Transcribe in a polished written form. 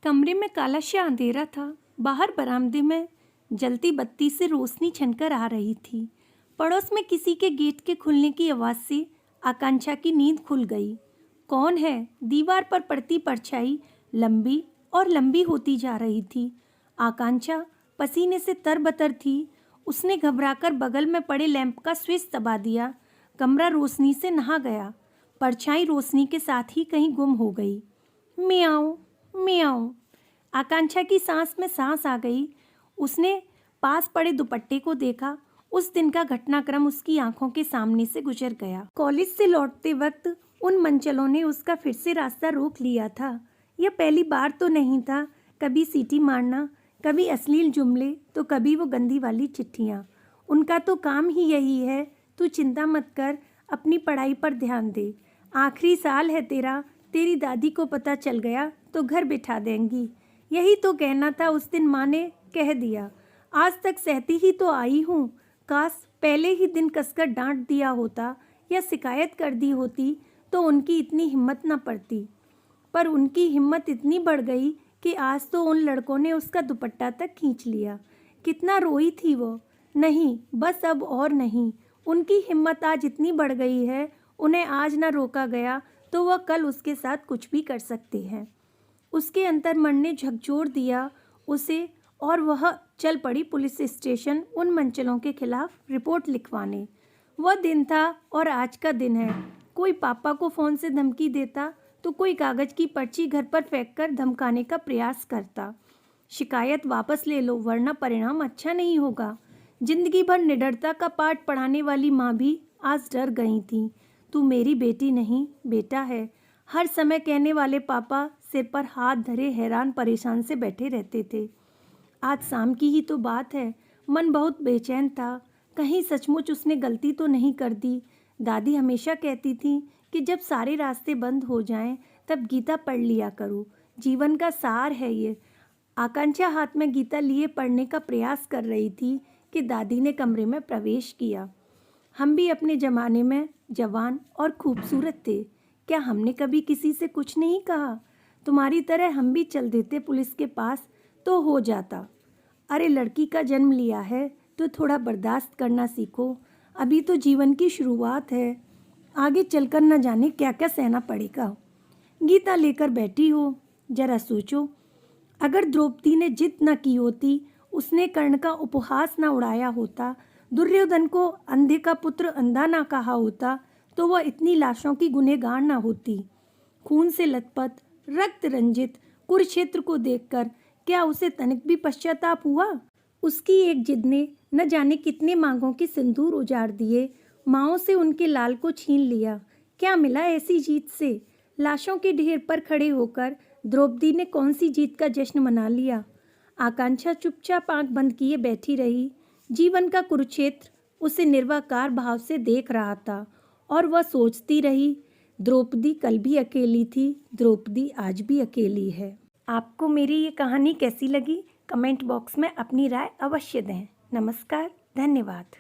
कमरे में काला सा अंधेरा था। बाहर बरामदे में जलती बत्ती से रोशनी छनकर आ रही थी। पड़ोस में किसी के गेट के खुलने की आवाज़ से आकांक्षा की नींद खुल गई। कौन है? दीवार पर पड़ती परछाई लंबी और लंबी होती जा रही थी। आकांक्षा पसीने से तरबतर थी। उसने घबराकर बगल में पड़े लैंप का स्विच दबा दिया। कमरा रोशनी से नहा गया। परछाई रोशनी के साथ ही कहीं गुम हो गई। म्याऊं म्याऊं। आकांक्षा की सांस में सांस आ गई। उसने पास पड़े दुपट्टे को देखा। उस दिन का घटनाक्रम उसकी आंखों के सामने से गुजर गया। कॉलेज से लौटते वक्त उन मंचलों ने उसका फिर से रास्ता रोक लिया था। यह पहली बार तो नहीं था। कभी सीटी मारना, कभी अश्लील जुमले, तो कभी वो गंदी वाली चिट्ठियाँ। उनका तो काम ही यही है। तू चिंता मत कर, अपनी पढ़ाई पर ध्यान दे। आखिरी साल है तेरा। तेरी दादी को पता चल गया तो घर बिठा देंगी। यही तो कहना था उस दिन माँ ने कह दिया। आज तक सहती ही तो आई हूँ। काश पहले ही दिन कसकर डांट दिया होता या शिकायत कर दी होती तो उनकी इतनी हिम्मत न पड़ती। पर उनकी हिम्मत इतनी बढ़ गई कि आज तो उन लड़कों ने उसका दुपट्टा तक खींच लिया। कितना रोई थी वो। नहीं, बस अब और नहीं। उनकी हिम्मत आज इतनी बढ़ गई है, उन्हें आज न रोका गया तो वह कल उसके साथ कुछ भी कर सकते हैं। उसके अंतर्मन ने झकझोर दिया उसे और वह चल पड़ी पुलिस स्टेशन उन मंचलों के खिलाफ रिपोर्ट लिखवाने। वह दिन था और आज का दिन है। कोई पापा को फ़ोन से धमकी देता तो कोई कागज़ की पर्ची घर पर फेंक कर धमकाने का प्रयास करता। शिकायत वापस ले लो वरना परिणाम अच्छा नहीं होगा। जिंदगी भर निडरता का पाठ पढ़ाने वाली माँ भी आज डर गई थी। तू मेरी बेटी नहीं, बेटा है। हर समय कहने वाले पापा सिर पर हाथ धरे हैरान परेशान से बैठे रहते थे। आज शाम की ही तो बात है। मन बहुत बेचैन था। कहीं सचमुच उसने गलती तो नहीं कर दी। दादी हमेशा कहती थी कि जब सारे रास्ते बंद हो जाएं तब गीता पढ़ लिया करो। जीवन का सार है ये। आकांक्षा हाथ में गीता लिए पढ़ने का प्रयास कर रही थी कि दादी ने कमरे में प्रवेश किया। हम भी अपने ज़माने में जवान और खूबसूरत थे। क्या हमने कभी किसी से कुछ नहीं कहा? तुम्हारी तरह हम भी चल देते पुलिस के पास तो हो जाता। अरे लड़की का जन्म लिया है तो थोड़ा बर्दाश्त करना सीखो। अभी तो जीवन की शुरुआत है। आगे चलकर न जाने क्या क्या सहना पड़ेगा। गीता लेकर बैठी हो, जरा सोचो। अगर द्रौपदी ने जिद न की होती, उसने कर्ण का उपहास न उड़ाया होता, दुर्योधन को अंधे का पुत्र अंधा ना कहा होता, तो वह इतनी लाशों की गुनहगार ना होती। खून से लथपथ, रक्त रंजित कुरुक्षेत्र को देखकर क्या उसे तनिक भी पश्चाताप हुआ? उसकी एक जिद ने न जाने कितने मांगों के सिंदूर उजाड़ दिए, माओं से उनके लाल को छीन लिया। क्या मिला ऐसी जीत से? लाशों के ढेर पर खड़े होकर द्रौपदी ने कौन सी जीत का जश्न मना लिया? आकांक्षा चुपचाप आंख बंद किए बैठी रही। जीवन का कुरुक्षेत्र उसे निर्वाकार भाव से देख रहा था और वह सोचती रही, द्रौपदी कल भी अकेली थी, द्रौपदी आज भी अकेली है। आपको मेरी ये कहानी कैसी लगी? कमेंट बॉक्स में अपनी राय अवश्य दें। नमस्कार, धन्यवाद।